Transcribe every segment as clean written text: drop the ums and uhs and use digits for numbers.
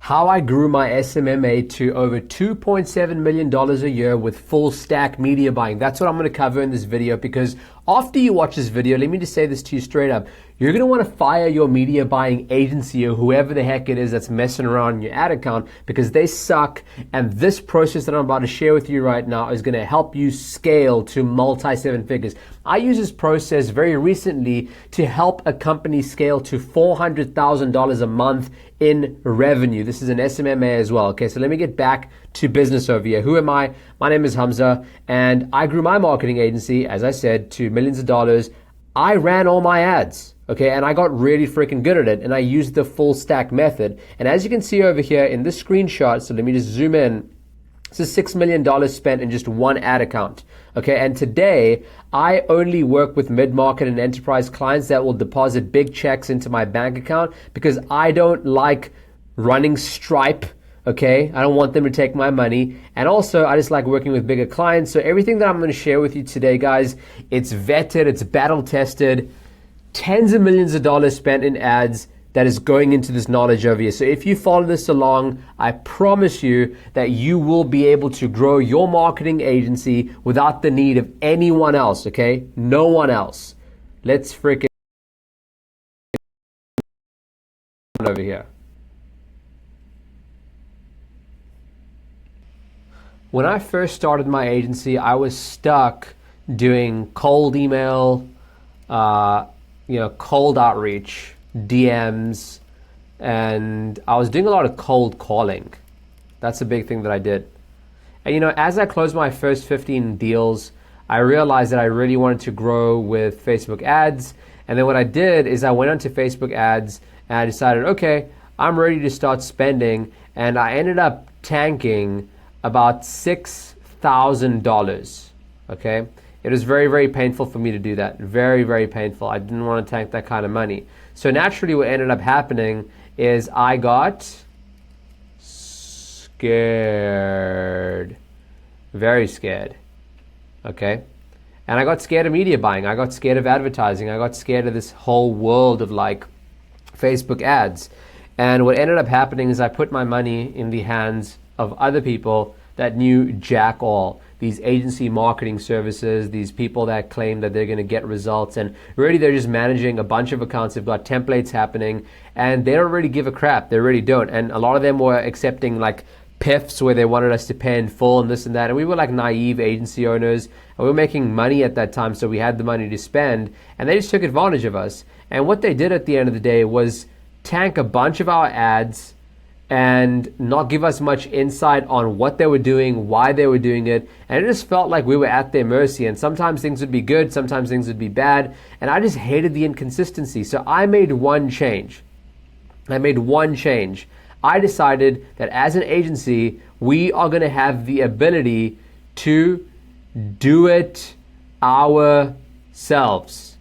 how I grew my SMMA to over $2.7 million a year with full stack media buying. That's what I'm going to cover in this video, because after you watch this video, let me just say this to you straight up. You're going to want to fire your media buying agency or whoever the heck it is that's messing around in your ad account, because they suck. And this process that I'm about to share with you right now is going to help you scale to multi-seven figures. I use this process very recently to help a company scale to $400,000 a month in revenue. This is an SMMA as well. Okay, so let me get back to business over here. Who am I? My name is Hamza, and I grew my marketing agency, as I said, to millions of dollars. I ran all my ads, okay, and I got really freaking good at it, and I used the full stack method. And as you can see over here in this screenshot, so let me just zoom in. This is $6 million spent in just one ad account. Okay, and today I only work with mid-market and enterprise clients that will deposit big checks into my bank account, because I don't like running Stripe. Okay, I don't want them to take my money. And also, I just like working with bigger clients. So everything that I'm going to share with you today, guys, it's vetted, it's battle tested, tens of millions of dollars spent in ads that is going into this knowledge over here. So if you follow this along, I promise you that you will be able to grow your marketing agency without the need of anyone else, okay? No one else. Let's freaking over here. When I first started my agency, I was stuck doing cold email, cold outreach, DMs, and I was doing a lot of cold calling. That's a big thing that I did. And as I closed my first 15 deals, I realized that I really wanted to grow with Facebook ads. And then what I did is I went onto Facebook ads and I decided, okay, I'm ready to start spending. And I ended up tanking about $6,000, okay? It was very, very painful for me to do that. Very, very painful. I didn't want to tank that kind of money. So naturally what ended up happening is I got scared. Very scared, okay? And I got scared of media buying. I got scared of advertising. I got scared of this whole world of like Facebook ads. And what ended up happening is I put my money in the hands of other people that knew jack all. These agency marketing services, these people that claim that they're going to get results, and really they're just managing a bunch of accounts. They've got templates happening, and they don't really give a crap. They really don't. And a lot of them were accepting like PIFs where they wanted us to pay in full and this and that. And we were like naive agency owners, and we were making money at that time, so we had the money to spend, and they just took advantage of us. And what they did at the end of the day was tank a bunch of our ads and not give us much insight on what they were doing, why they were doing it. And it just felt like we were at their mercy. And sometimes things would be good, sometimes things would be bad. And I just hated the inconsistency. So I made one change. I decided that as an agency, we are going to have the ability to do it ourselves.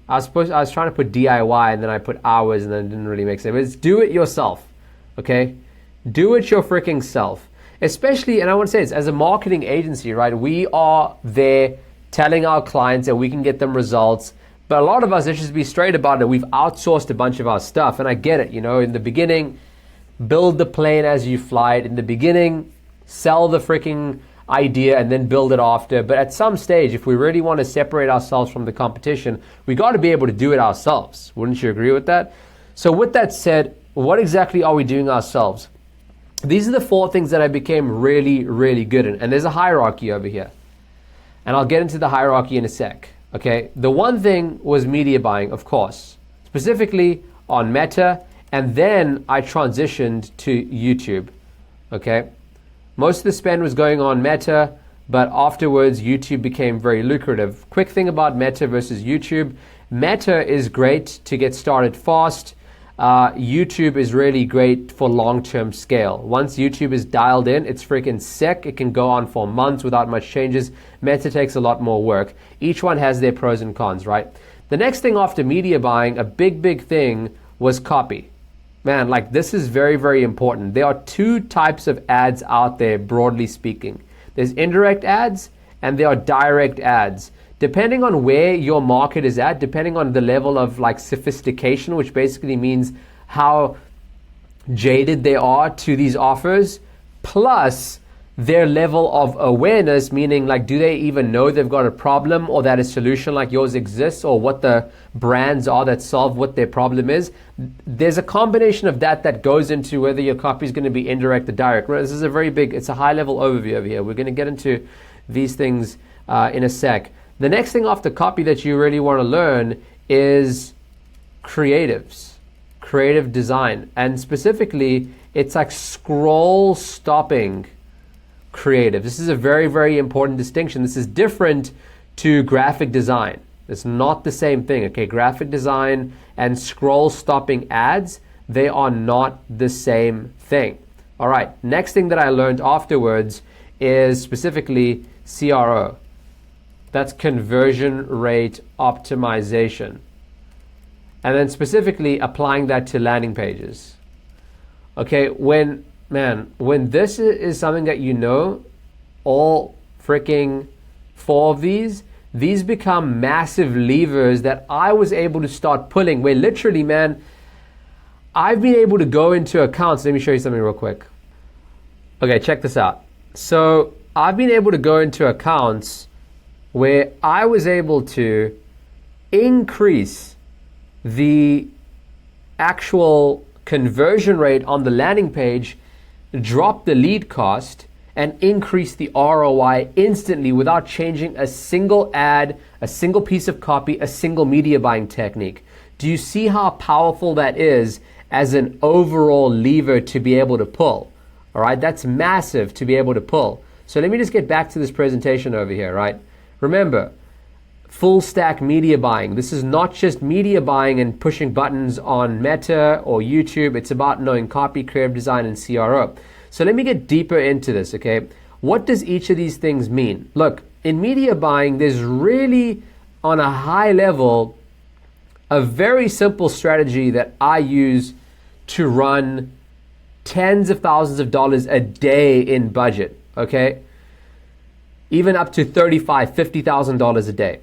I was trying to put DIY and then I put hours and then it didn't really make sense. But it's do it yourself. Okay, do it your freaking self. Especially, and I want to say this, as a marketing agency, right? We are there telling our clients that we can get them results. But a lot of us, let's just be straight about it, we've outsourced a bunch of our stuff. And I get it, in the beginning, build the plane as you fly it. In the beginning, sell the freaking idea and then build it after. But at some stage, if we really want to separate ourselves from the competition, we got to be able to do it ourselves. Wouldn't you agree with that? So with that said, what exactly are we doing ourselves? These are the 4 things that I became really, really good in. And there's a hierarchy over here. And I'll get into the hierarchy in a sec. Okay, the one thing was media buying, of course, specifically on Meta. And then I transitioned to YouTube. Okay, most of the spend was going on Meta, but afterwards YouTube became very lucrative. Quick thing about Meta versus YouTube. Meta is great to get started fast. YouTube is really great for long-term scale. Once YouTube is dialed in, it's freaking sick. It can go on for months without much changes. Meta takes a lot more work. Each one has their pros and cons, right? The next thing after media buying, a big thing, was copy. Man, like this is very, very important. There are 2 types of ads out there, broadly speaking. There's indirect ads and there are direct ads. Depending on where your market is at, depending on the level of like sophistication, which basically means how jaded they are to these offers, plus their level of awareness, meaning like, do they even know they've got a problem or that a solution like yours exists, or what the brands are that solve what their problem is. There's a combination of that goes into whether your copy is going to be indirect or direct. This is it's a high level overview over here. We're going to get into these things in a sec. The next thing after copy that you really want to learn is creatives, creative design, and specifically it's like scroll stopping creative. This is a very, very important distinction. This is different to graphic design. It's not the same thing, okay? Graphic design and scroll stopping ads, they are not the same thing. All right, next thing that I learned afterwards is specifically CRO. That's conversion rate optimization. And then specifically applying that to landing pages. Okay, when this is something that you know, all freaking 4 of these become massive levers that I was able to start pulling, where literally, man, I've been able to go into accounts. Let me show you something real quick. Okay, check this out. So I've been able to go into accounts where I was able to increase the actual conversion rate on the landing page, drop the lead cost, and increase the ROI instantly without changing a single ad, a single piece of copy, a single media buying technique. Do you see how powerful that is as an overall lever to be able to pull? All right, that's massive to be able to pull. So let me just get back to this presentation over here, right? Remember, full stack media buying. This is not just media buying and pushing buttons on Meta or YouTube. It's about knowing copy, creative design, and CRO. So let me get deeper into this, okay? What does each of these things mean? Look, in media buying, there's really, on a high level, a very simple strategy that I use to run tens of thousands of dollars a day in budget, okay? Even up to $35,000, $50,000 a day.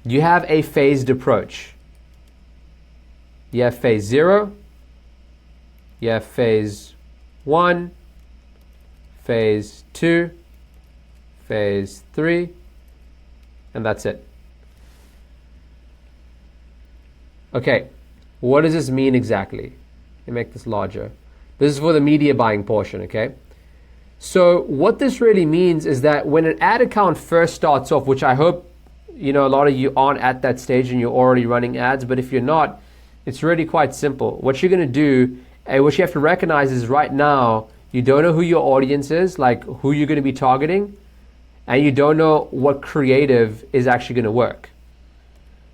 You have a phased approach. You have phase 0, you have phase 1, phase 2, phase 3, and that's it. Okay, what does this mean exactly? Let me make this larger. This is for the media buying portion, okay? So what this really means is that when an ad account first starts off, which I hope a lot of you aren't at that stage and you're already running ads, but if you're not, it's really quite simple. What you're going to do, and what you have to recognize is right now, you don't know who your audience is, like who you're going to be targeting, and you don't know what creative is actually going to work.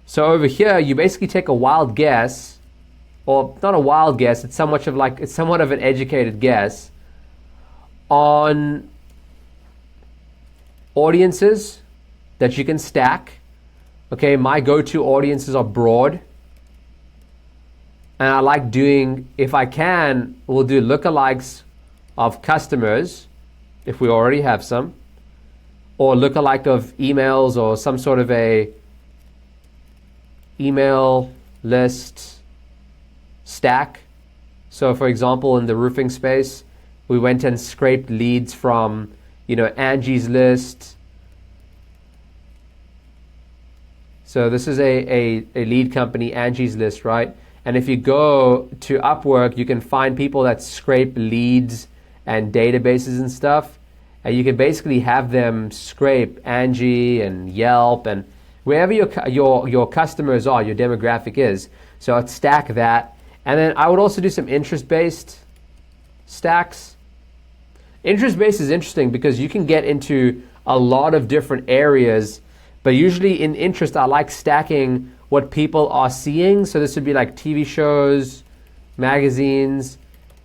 So over here, you basically take a wild guess, or not a wild guess, it's somewhat of an educated guess on audiences that you can stack. Okay, my go-to audiences are broad. And I like doing, if I can, we'll do lookalikes of customers, if we already have some, or lookalike of emails or some sort of a email list stack. So for example, in the roofing space, we went and scraped leads from, Angie's List. So this is a lead company, Angie's List, right? And if you go to Upwork, you can find people that scrape leads and databases and stuff. And you can basically have them scrape Angie and Yelp and wherever your customers are, your demographic is. So I'd stack that. And then I would also do some interest-based stacks. Interest-based is interesting because you can get into a lot of different areas, but usually in interest, I like stacking what people are seeing. So this would be like TV shows, magazines,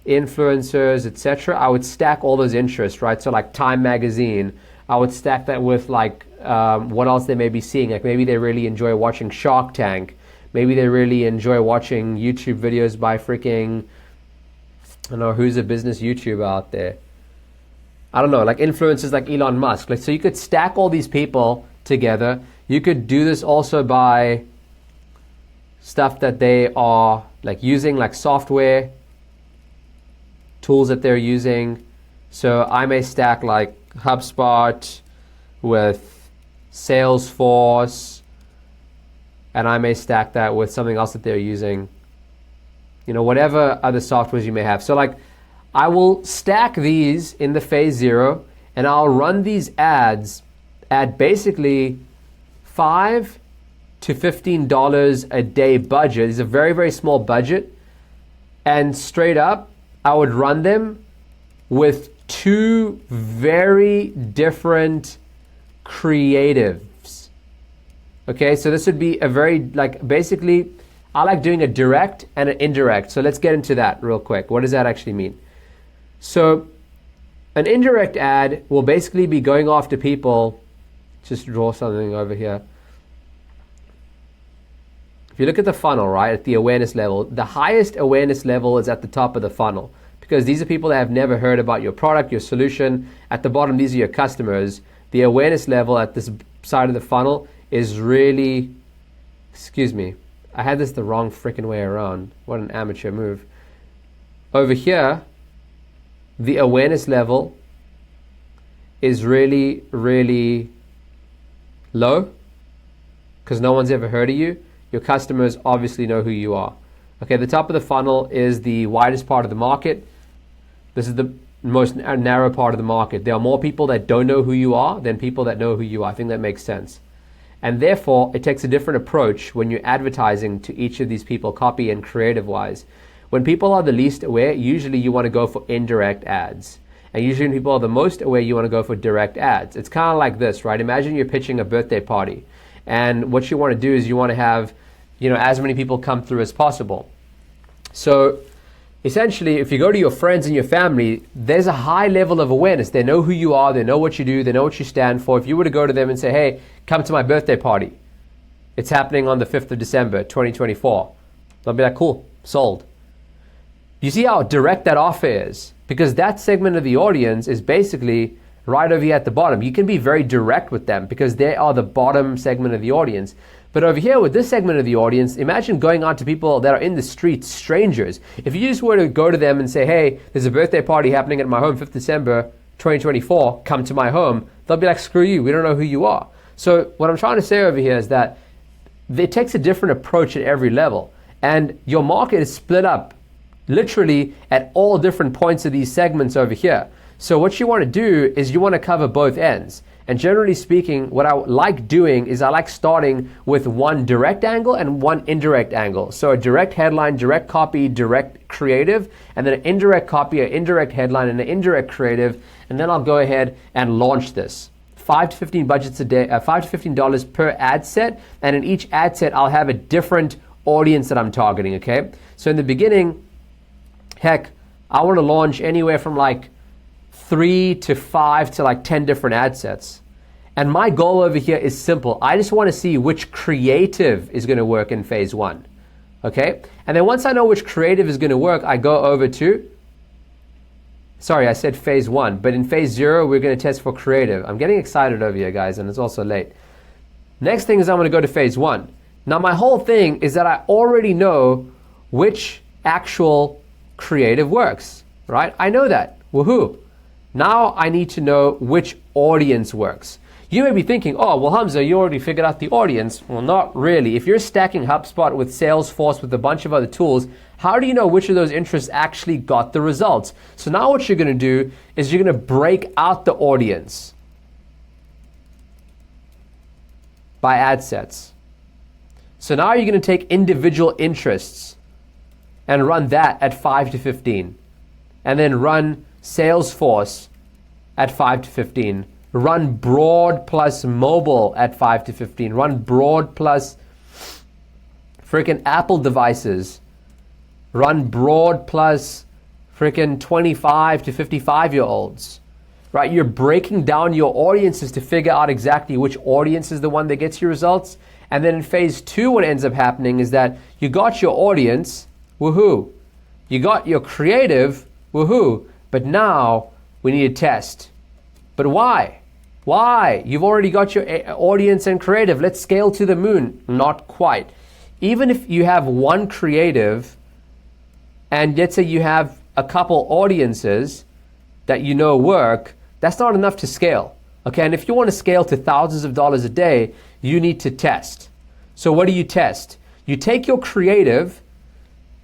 influencers, etc. I would stack all those interests, right? So like Time Magazine, I would stack that with like what else they may be seeing. Like maybe they really enjoy watching Shark Tank. Maybe they really enjoy watching YouTube videos by freaking, I don't know, who's a business YouTuber out there? I don't know, like influencers like Elon Musk. Like, so you could stack all these people together. You could do this also by stuff that they are like using, like software. tools that they're using. So I may stack like HubSpot with Salesforce, and I may stack that with something else that they're using. You know, whatever other softwares you may have. So like, I will stack these in the phase 0, and I'll run these ads at basically $5 to $15 a day budget. It's a very, very small budget. And straight up, I would run them with 2 very different creatives. Okay, so this would be a very, like, basically, I like doing a direct and an indirect. So let's get into that real quick. What does that actually mean? So an indirect ad will basically be going after people. Just draw something over here. If you look at the funnel, right, at the awareness level, the highest awareness level is at the top of the funnel, because these are people that have never heard about your product, your solution. At the bottom, these are your customers. The awareness level at this side of the funnel is really, excuse me, I had this the wrong freaking way around. What an amateur move. Over here, the awareness level is really, really low, because no one's ever heard of you. Your customers obviously know who you are. Okay, the top of the funnel is the widest part of the market. This is the most narrow part of the market. There are more people that don't know who you are than people that know who you are. I think that makes sense. And therefore, it takes a different approach when you're advertising to each of these people, copy and creative-wise. When people are the least aware, usually you want to go for indirect ads. And usually when people are the most aware, you want to go for direct ads. It's kind of like this, right? Imagine you're pitching a birthday party. And what you want to do is you want to have, you know, as many people come through as possible. So essentially, if you go to your friends and your family, there's a high level of awareness. They know who you are. They know what you do. They know what you stand for. If you were to go to them and say, hey, come to my birthday party. It's happening on the 5th of December, 2024. They'll be like, cool, sold. You see how direct that offer is? Because that segment of the audience is basically right over here at the bottom. You can be very direct with them because they are the bottom segment of the audience. But over here with this segment of the audience, imagine going out to people that are in the streets, strangers. If you just were to go to them and say, hey, there's a birthday party happening at my home, 5th December, 2024, come to my home, they'll be like, screw you, we don't know who you are. So what I'm trying to say over here is that it takes a different approach at every level. And your market is split up literally at all different points of these segments over here. So what you want to do is you want to cover both ends. And generally speaking, what I like doing is I like starting with one direct angle and one indirect angle. So a direct headline, direct copy, direct creative, and then an indirect copy, an indirect headline, and an indirect creative. And then I'll go ahead and launch this. $5 to 15 budgets a day, $5 to $15 per ad set. And in each ad set, I'll have a different audience that I'm targeting, okay? So in the beginning, heck, I want to launch anywhere from like 3 to 5 to like 10 different ad sets. And my goal over here is simple. I just want to see which creative is going to work in phase 1. Okay? And then once I know which creative is going to work, I go over to, sorry, I said phase 1, but in phase 0, we're going to test for creative. I'm getting excited over here, guys, and it's also late. Next thing is I'm going to go to phase 1. Now, my whole thing is that I already know which actual creative works, right? I know that. Woohoo. Now I need to know which audience works. You may be thinking, oh, well, Hamza, you already figured out the audience. Well, not really. If you're stacking HubSpot with Salesforce with a bunch of other tools, how do you know which of those interests actually got the results? So now what you're going to do is you're going to break out the audience by ad sets. So now you're going to take individual interests and run that at 5 to 15. And then run Salesforce at 5 to 15. Run broad plus mobile at 5 to 15. Run broad plus freaking Apple devices. Run broad plus freaking 25 to 55-year-olds. Right? You're breaking down your audiences to figure out exactly which audience is the one that gets your results. And then in phase 2, what ends up happening is that you got your audience, woohoo. You got your creative, woohoo. But now we need a test. But why? Why? You've already got your audience and creative. Let's scale to the moon. Not quite. Even if you have one creative, and let's say you have a couple audiences that you know work, that's not enough to scale. Okay, and if you want to scale to thousands of dollars a day, you need to test. So what do you test? You take your creative,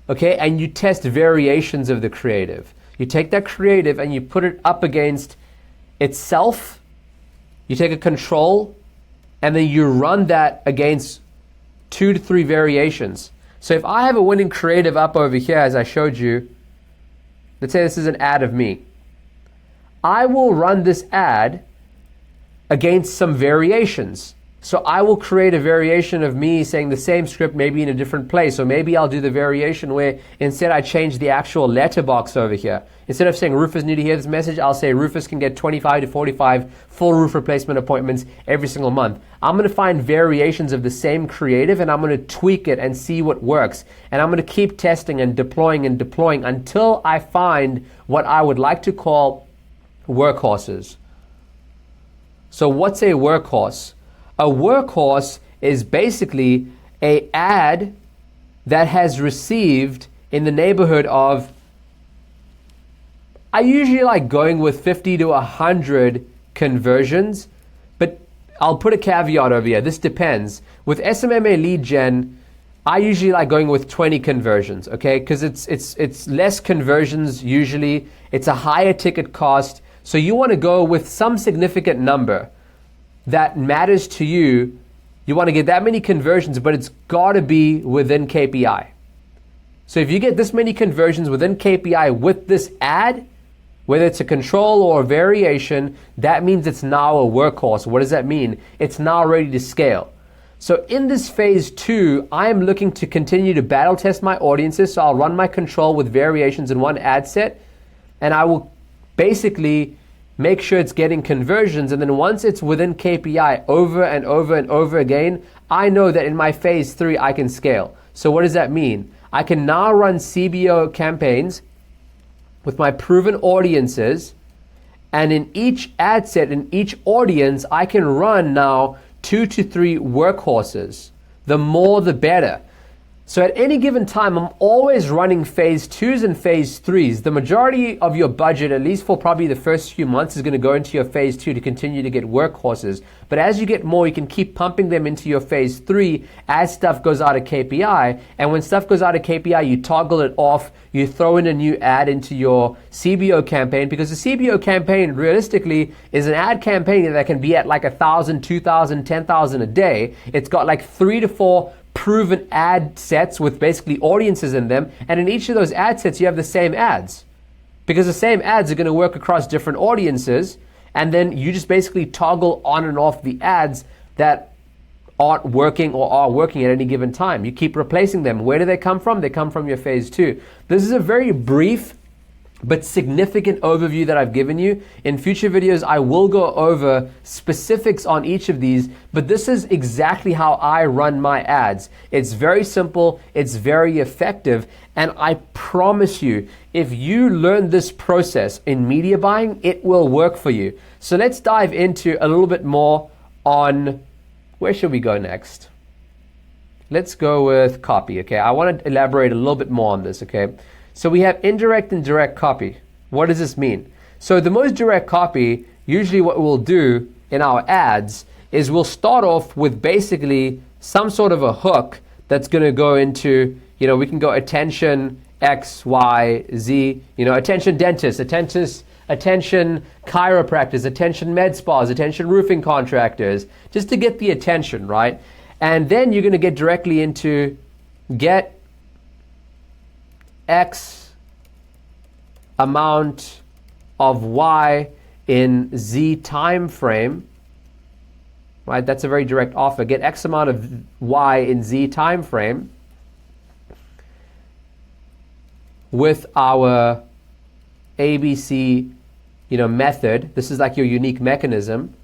okay, and you test variations of the creative. You take that creative and you put it up against itself. You take a control and then you run that against 2 to 3 variations. So if I have a winning creative up over here, as I showed you, let's say this is an ad of me. I will run this ad against some variations. So I will create a variation of me saying the same script, maybe in a different place. Or maybe I'll do the variation where instead I change the actual letterbox over here. Instead of saying Rufus need to hear this message, I'll say Rufus can get 25 to 45 full roof replacement appointments every single month. I'm going to find variations of the same creative and I'm going to tweak it and see what works. And I'm going to keep testing and deploying until I find what I would like to call workhorses. So what's a workhorse? A workhorse is basically an ad that has received in the neighborhood of, I usually like going with 50 to 100 conversions, but I'll put a caveat over here. This depends. With SMMA lead gen, I usually like going with 20 conversions, okay? Because it's less conversions usually. It's a higher ticket cost. So you want to go with some significant number that matters to you. You want to get that many conversions, but it's got to be within KPI. So if you get this many conversions within KPI with this ad, whether it's a control or a variation, that means it's now a workhorse. What does that mean? It's now ready to scale. So in this phase 2, I am looking to continue to battle test my audiences. So I'll run my control with variations in one ad set, and I will basically make sure it's getting conversions, and then once it's within KPI over and over and over again, I know that in my phase 3 I can scale. So what does that mean? I can now run CBO campaigns with my proven audiences, and in each ad set, in each audience, I can run now 2 to 3 workhorses. The more the better. So at any given time, I'm always running phase 2s and phase 3s. The majority of your budget, at least for probably the first few months, is going to go into your phase 2 to continue to get workhorses. But as you get more, you can keep pumping them into your phase 3 as stuff goes out of KPI. And when stuff goes out of KPI, you toggle it off. You throw in a new ad into your CBO campaign, because the CBO campaign realistically is an ad campaign that can be at like 1,000, 2,000, 10,000 a day. It's got like 3 to 4 proven ad sets with basically audiences in them, and in each of those ad sets you have the same ads, because the same ads are going to work across different audiences, and then you just basically toggle on and off the ads that aren't working or are working at any given time. You keep replacing them. Where do they come from? They come from your phase 2. This is a very brief but significant overview that I've given you. In future videos, I will go over specifics on each of these, but this is exactly how I run my ads. It's very simple, it's very effective, and I promise you, if you learn this process in media buying, it will work for you. So let's dive into a little bit more on, where should we go next? Let's go with copy, okay? I want to elaborate a little bit more on this, okay? So we have indirect and direct copy. What does this mean? So the most direct copy, usually what we'll do in our ads is we'll start off with basically some sort of a hook that's going to go into, we can go attention X, Y, Z, attention dentist, attention chiropractors, attention med spas, attention roofing contractors, just to get the attention, right? And then you're going to get directly into get X amount of Y in Z time frame, right? That's a very direct offer. Get X amount of Y in Z time frame with our ABC, method. This is like your unique mechanism.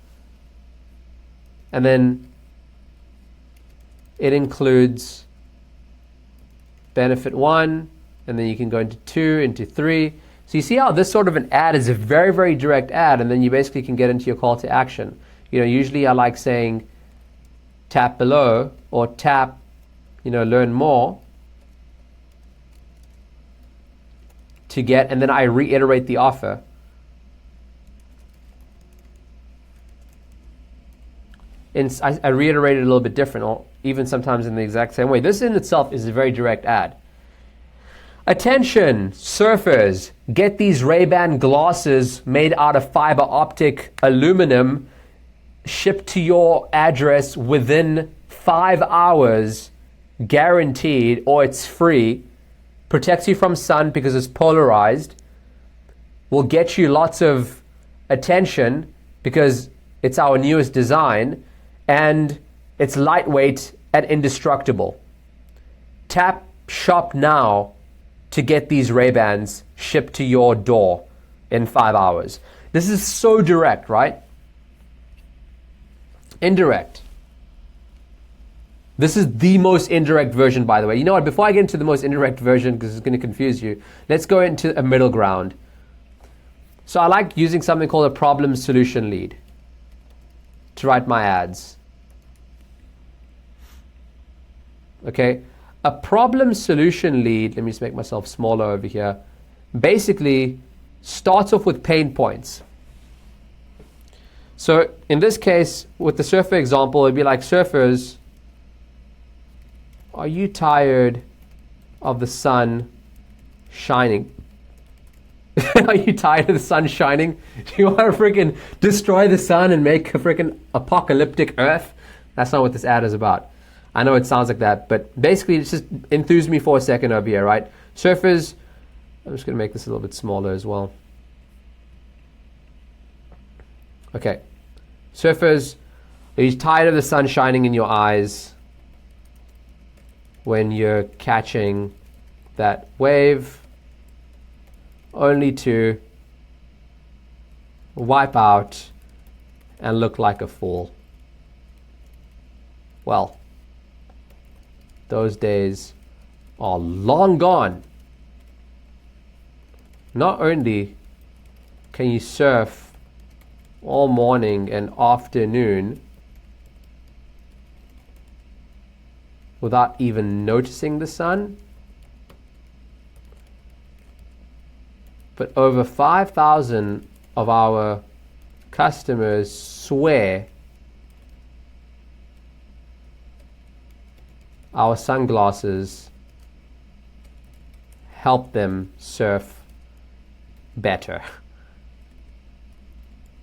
And then it includes benefit 1, and then you can go into 2, into 3. So you see how this sort of an ad is a very, very direct ad, and then you basically can get into your call to action. Usually I like saying tap below or tap, learn more. to get, and then I reiterate the offer. I reiterate it a little bit different, or even sometimes in the exact same way. This in itself is a very direct ad. Attention, surfers, get these Ray-Ban glasses made out of fiber optic aluminum shipped to your address within 5 hours, guaranteed, or it's free. Protects you from sun because it's polarized. Will get you lots of attention because it's our newest design, and it's lightweight and indestructible. Tap shop now to get these Ray-Bans shipped to your door in 5 hours. This is so direct, right? Indirect. This is the most indirect version, by the way. You know what? Before I get into the most indirect version, because it's going to confuse you, let's go into a middle ground. So I like using something called a problem solution lead to write my ads. Okay? A problem solution lead, let me just make myself smaller over here, basically starts off with pain points. So in this case, with the surfer example, it'd be like, surfers, are you tired of the sun shining? Are you tired of the sun shining? Do you want to freaking destroy the sun and make a freaking apocalyptic earth? That's not what this ad is about. I know it sounds like that, but basically it's just enthuse me for a second over here, right? Surfers, I'm just going to make this a little bit smaller as well. Okay. Surfers, are you tired of the sun shining in your eyes when you're catching that wave, only to wipe out and look like a fool? Well, those days are long gone. Not only can you surf all morning and afternoon without even noticing the sun, but over 5,000 of our customers swear our sunglasses help them surf better.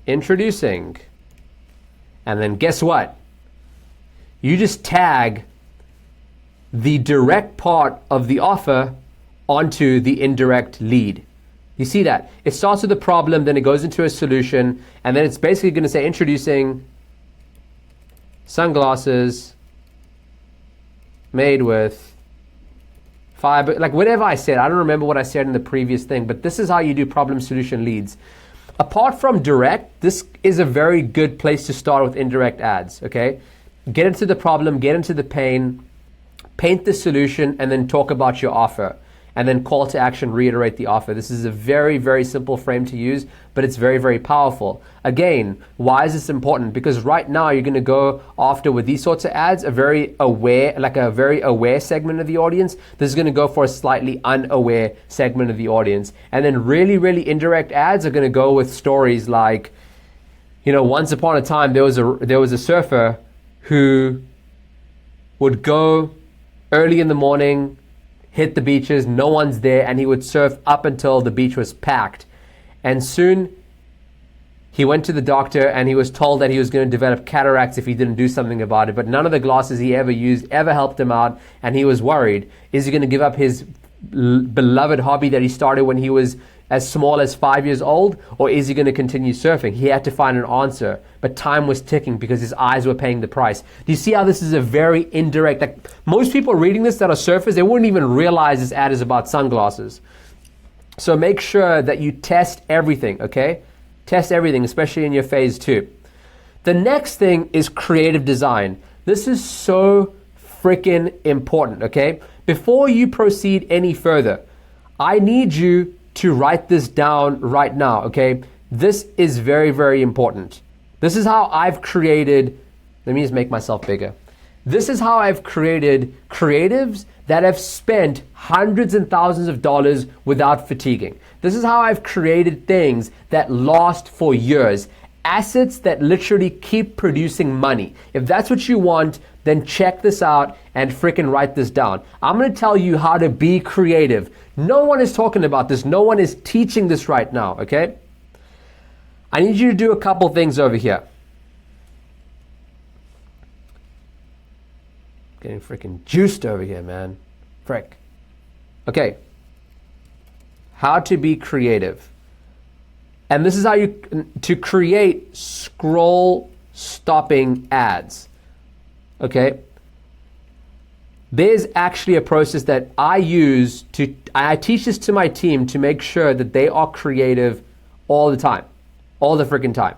Introducing. And then guess what? You just tag the direct part of the offer onto the indirect lead. You see that? It starts with a problem, then it goes into a solution, and then it's basically going to say introducing sunglasses made with fiber, like whatever I said. I don't remember what I said in the previous thing, but this is how you do problem solution leads. Apart from direct, this is a very good place to start with indirect ads, okay? Get into the problem, get into the pain, paint the solution, and then talk about your offer. And then call to action, reiterate the offer. This is a very, very simple frame to use, but it's very, very powerful. Again, why is this important? Because right now you're going to go after, with these sorts of ads, a very aware segment of the audience. This is going to go for a slightly unaware segment of the audience. And then really, really indirect ads are going to go with stories like, you know, once upon a time there was a surfer who would go early in the morning, hit the beaches, no one's there, and he would surf up until the beach was packed. And soon he went to the doctor and he was told that he was going to develop cataracts if he didn't do something about it. But none of the glasses he ever used ever helped him out, and he was worried. Is he going to give up his beloved hobby that he started when he was as small as 5 years old, or is he going to continue surfing? He had to find an answer, but time was ticking because his eyes were paying the price. Do you see how this is a very indirect, like most people reading this that are surfers, they wouldn't even realize this ad is about sunglasses. So make sure that you test everything, okay? Test everything, especially in your phase 2. The next thing is creative design. This is so freaking important, okay? Before you proceed any further, I need you to write this down right now, okay? This is very, very important. This is how I've created, let me just make myself bigger. This is how I've created creatives that have spent hundreds and thousands of dollars without fatiguing. This is how I've created things that last for years. Assets that literally keep producing money. If that's what you want, then check this out and freaking write this down. I'm going to tell you how to be creative. No one is talking about this. No one is teaching this right now, okay? I need you to do a couple things over here. Getting freaking juiced over here, man. Frick. Okay. How to be creative. And this is how to create scroll stopping ads. Okay. There's actually a process that I use I teach this to my team to make sure that they are creative all the time. All the freaking time.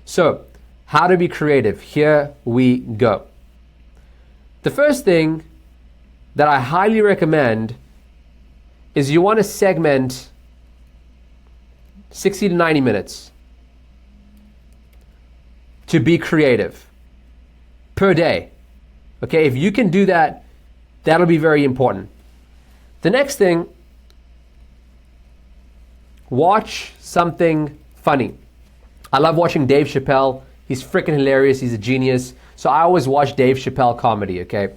So, how to be creative. Here we go. The first thing that I highly recommend is you want to segment 60 to 90 minutes to be creative per day. Okay, if you can do that, that'll be very important. The next thing, watch something funny. I love watching Dave Chappelle. He's freaking hilarious. He's a genius. So I always watch Dave Chappelle comedy, okay?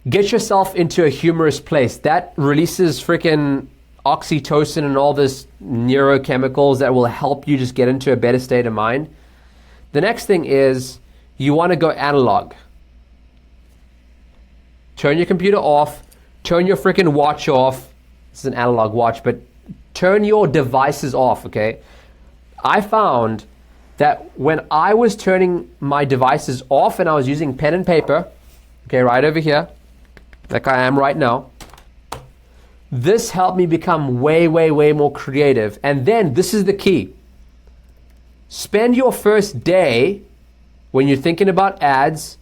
Get yourself into a humorous place. That releases freaking oxytocin and all this neurochemicals that will help you just get into a better state of mind. The next thing is you want to go analog. Turn your computer off. Turn your freaking watch off. This is an analog watch, but turn your devices off, okay? I found that when I was turning my devices off and I was using pen and paper, okay, right over here, like I am right now, this helped me become way, way, way more creative. And then this is the key. Spend your first day when you're thinking about ads,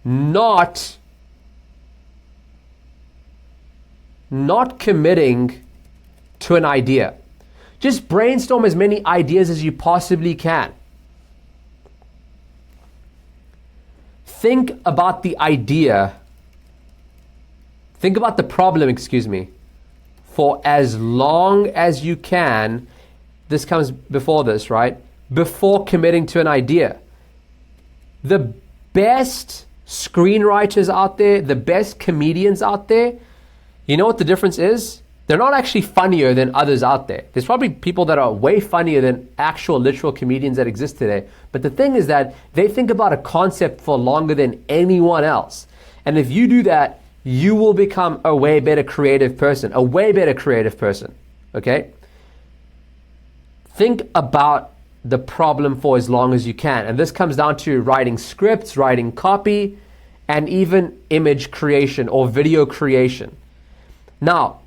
not committing to an idea. Just brainstorm as many ideas as you possibly can. Think about the idea. Think about the problem, for as long as you can. This comes before this, right? Before committing to an idea. The best screenwriters out there, the best comedians out there, you know what the difference is? They're not actually funnier than others out there. There's probably people that are way funnier than actual literal comedians that exist today. But the thing is that they think about a concept for longer than anyone else. And if you do that, you will become a way better creative person. Okay? Think about the problem for as long as you can. And this comes down to writing scripts, writing copy, and even image creation or video creation. Now,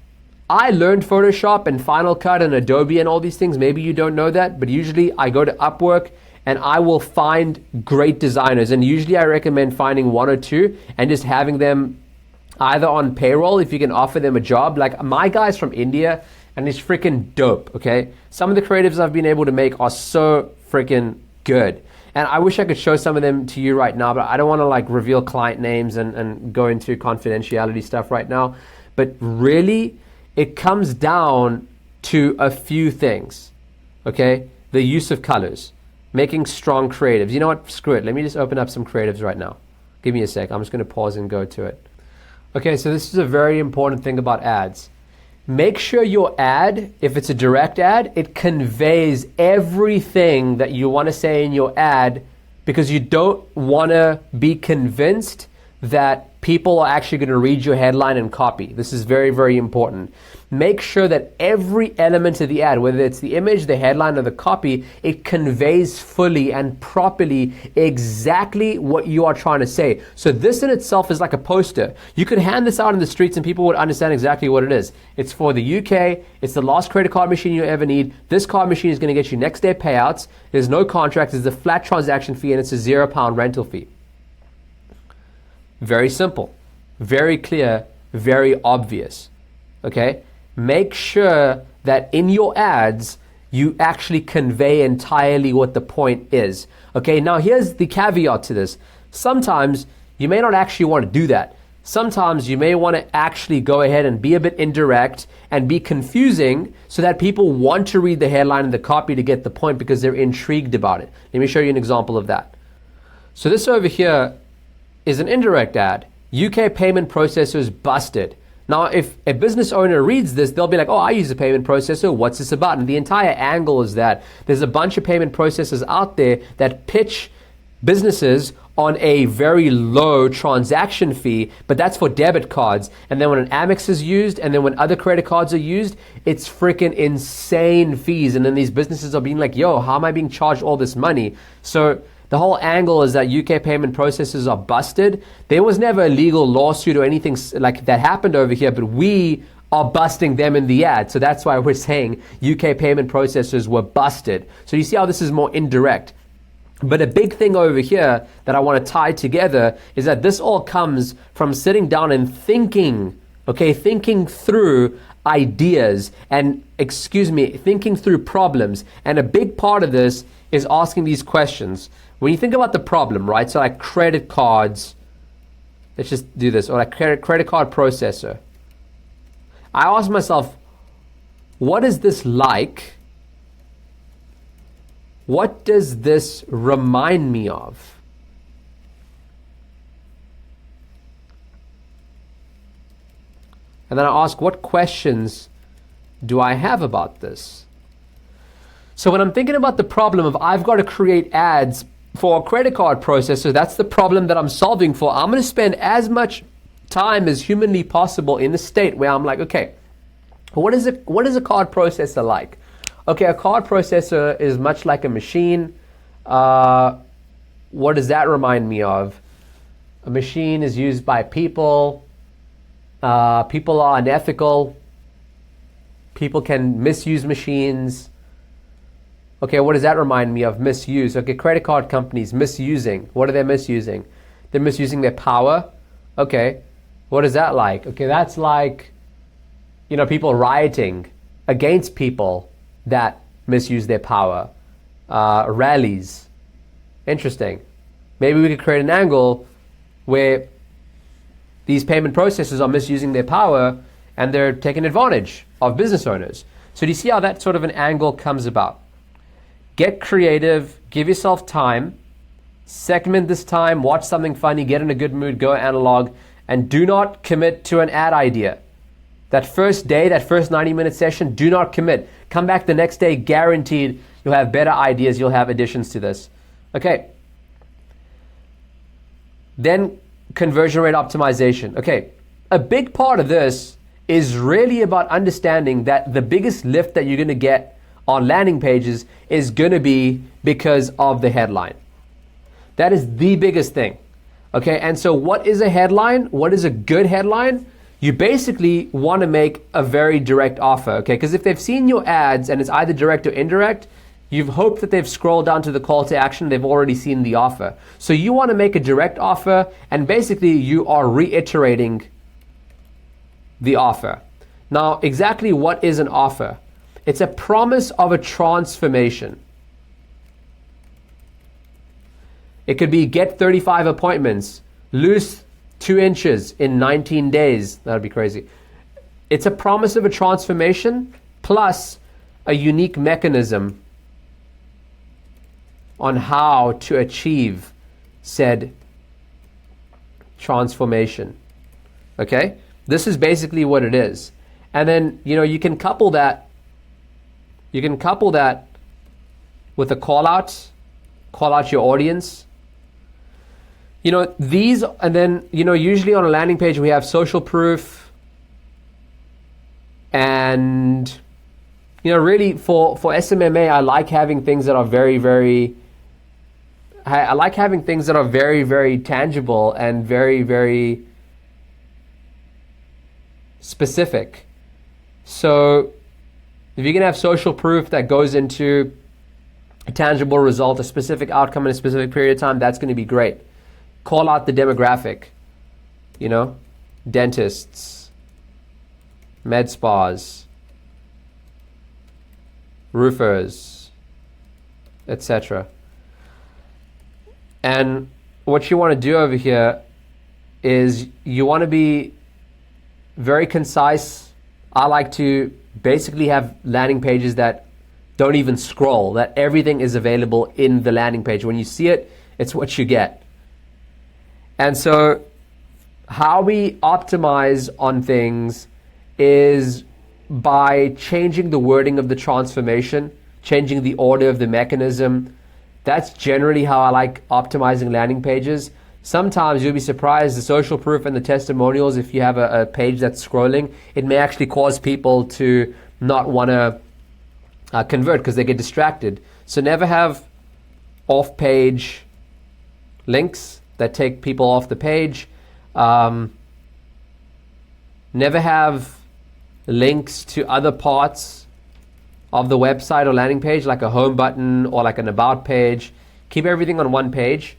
I learned Photoshop and Final Cut and Adobe and all these things. Maybe you don't know that, but usually I go to Upwork and I will find great designers. And usually I recommend finding one or two and just having them either on payroll if you can offer them a job. Like my guy's from India and he's freaking dope, okay? Some of the creatives I've been able to make are so freaking good. And I wish I could show some of them to you right now, but I don't want to like reveal client names and go into confidentiality stuff right now. But really, it comes down to a few things, okay? The use of colors, making strong creatives. You know what? Screw it. Let me just open up some creatives right now. Give me a sec. I'm just going to pause and go to it. Okay, so this is a very important thing about ads. Make sure your ad, if it's a direct ad, it conveys everything that you want to say in your ad, because you don't want to be convinced that people are actually going to read your headline and copy. This is very, very important. Make sure that every element of the ad, whether it's the image, the headline, or the copy, it conveys fully and properly exactly what you are trying to say. So this in itself is like a poster. You could hand this out in the streets and people would understand exactly what it is. It's for the UK. It's the last credit card machine you ever need. This card machine is going to get you next day payouts. There's no contract. There's a flat transaction fee and it's a £0 rental fee. Very simple, very clear, very obvious, okay? Make sure that in your ads, you actually convey entirely what the point is. Okay, now here's the caveat to this. Sometimes you may not actually want to do that. sometimes you may want to actually go ahead and be a bit indirect and be confusing so that people want to read the headline and the copy to get the point because they're intrigued about it. Let me show you an example of that. So this over here is an indirect ad. UK payment processors busted. Now, if a business owner reads this, they'll be like, oh, I use a payment processor. What's this about? And the entire angle is that there's a bunch of payment processors out there that pitch businesses on a very low transaction fee, but that's for debit cards. And then when an Amex is used, and then when other credit cards are used, it's freaking insane fees. And then these businesses are being like, yo, how am I being charged all this money? So the whole angle is that UK payment processors are busted. There was never a legal lawsuit or anything like that happened over here, but we are busting them in the ad. So that's why we're saying UK payment processors were busted. So you see how this is more indirect. But a big thing over here that I want to tie together is that this all comes from sitting down and thinking, okay, thinking through ideas and, thinking through problems. And a big part of this is asking these questions. When you think about the problem, right? So like credit cards, let's just do this, or like credit card processor. I ask myself, what is this like? What does this remind me of? And then I ask, what questions do I have about this? So when I'm thinking about the problem of I've got to create ads for a credit card processor, that's the problem that I'm solving for. I'm going to spend as much time as humanly possible in a state where I'm like, okay, what is a card processor like? Okay, a card processor is much like a machine. What does that remind me of? A machine is used by people. People are unethical. People can misuse machines. Okay, what does that remind me of? Misuse. Okay, credit card companies misusing. What are they misusing? They're misusing their power. Okay, what is that like? Okay, that's like, people rioting against people that misuse their power. Rallies. Interesting. Maybe we could create an angle where these payment processors are misusing their power and they're taking advantage of business owners. So do you see how that sort of an angle comes about? Get creative, give yourself time, segment this time, watch something funny, get in a good mood, go analog, and do not commit to an ad idea. That first day, that first 90-minute session, do not commit. Come back the next day, guaranteed you'll have better ideas, you'll have additions to this. Okay. Then conversion rate optimization. Okay, a big part of this is really about understanding that the biggest lift that you're going to get on landing pages is going to be because of the headline. That is the biggest thing. Okay, and so what is a headline? What is a good headline? You basically want to make a very direct offer, okay? Because if they've seen your ads and it's either direct or indirect, you've hoped that they've scrolled down to the call to action, they've already seen the offer. So you want to make a direct offer, and basically you are reiterating the offer. Now, exactly what is an offer? It's a promise of a transformation. It could be get 35 appointments, lose 2 inches in 19 days. That would be crazy. It's a promise of a transformation plus a unique mechanism on how to achieve said transformation. Okay? This is basically what it is. And then, you can couple that with a call out your audience. These, and then, usually on a landing page we have social proof, and, really for SMMA, I like having things that are very, very tangible and very, very specific. So if you can have social proof that goes into a tangible result, a specific outcome in a specific period of time, that's going to be great. Call out the demographic, dentists, med spas, roofers, etc. And what you want to do over here is you want to be very concise. I like to basically have landing pages that don't even scroll, that everything is available in the landing page. When you see it, it's what you get. And so how we optimize on things is by changing the wording of the transformation, changing the order of the mechanism. That's generally how I like optimizing landing pages. Sometimes you'll be surprised, the social proof and the testimonials, if you have a page that's scrolling, it may actually cause people to not want to convert because they get distracted. So never have off-page links that take people off the page. Never have links to other parts of the website or landing page, like a home button or like an about page. Keep everything on one page.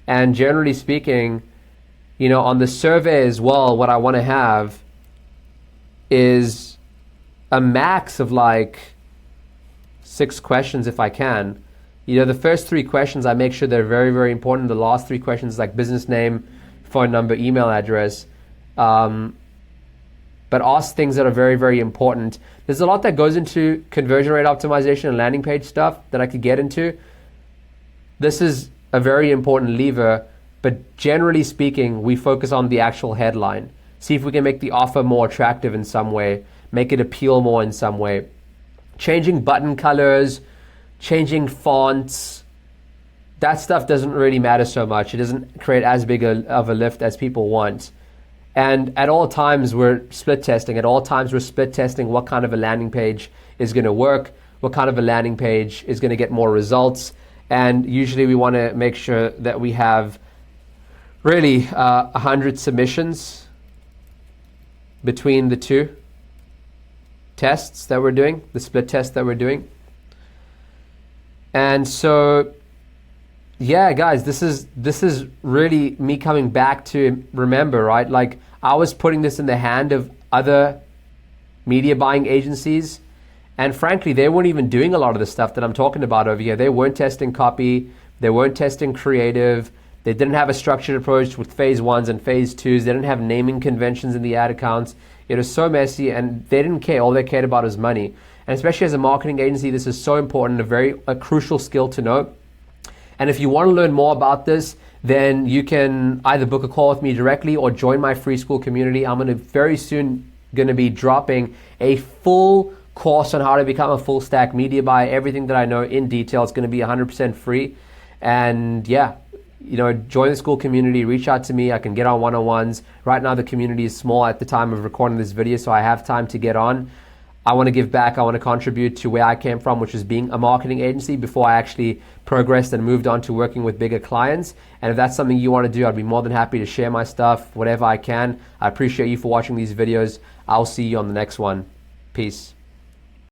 And generally speaking, you know, on the survey as well, what I want to have is a max of like 6 questions if I can. You know, the first 3 questions, I make sure they're very, very important. The last 3 questions, like business name, phone number, email address. But ask things that are very, very important. There's a lot that goes into conversion rate optimization and landing page stuff that I could get into. This is a very important lever, but generally speaking, we focus on the actual headline. See if we can make the offer more attractive in some way, make it appeal more in some way. Changing button colors, changing fonts, that stuff doesn't really matter so much. It doesn't create as big of a lift as people want. And at all times, we're split testing. At all times, we're split testing what kind of a landing page is going to work, what kind of a landing page is going to get more results. And usually we want to make sure that we have really 100 submissions between the 2 tests that we're doing, the split test that we're doing. And so, yeah, guys, this is really me coming back to remember, right? Like, I was putting this in the hand of other media buying agencies, and frankly, they weren't even doing a lot of the stuff that I'm talking about over here. They weren't testing copy, they weren't testing creative, they didn't have a structured approach with phase 1s and phase 2s, they didn't have naming conventions in the ad accounts. It was so messy, and they didn't care. All they cared about was money. And especially as a marketing agency, this is so important, a crucial skill to know. And if you want to learn more about this, then you can either book a call with me directly or join my free school community. I'm very soon going to be dropping a full course on how to become a full stack media buyer, everything that I know in detail. It's going to be 100% free. And yeah, you know, join the school community, reach out to me. I can get on one-on-ones. Right now, the community is small at the time of recording this video, so I have time to get on. I want to give back. I want to contribute to where I came from, which is being a marketing agency before I actually progressed and moved on to working with bigger clients. And if that's something you want to do, I'd be more than happy to share my stuff, whatever I can. I appreciate you for watching these videos. I'll see you on the next one. Peace.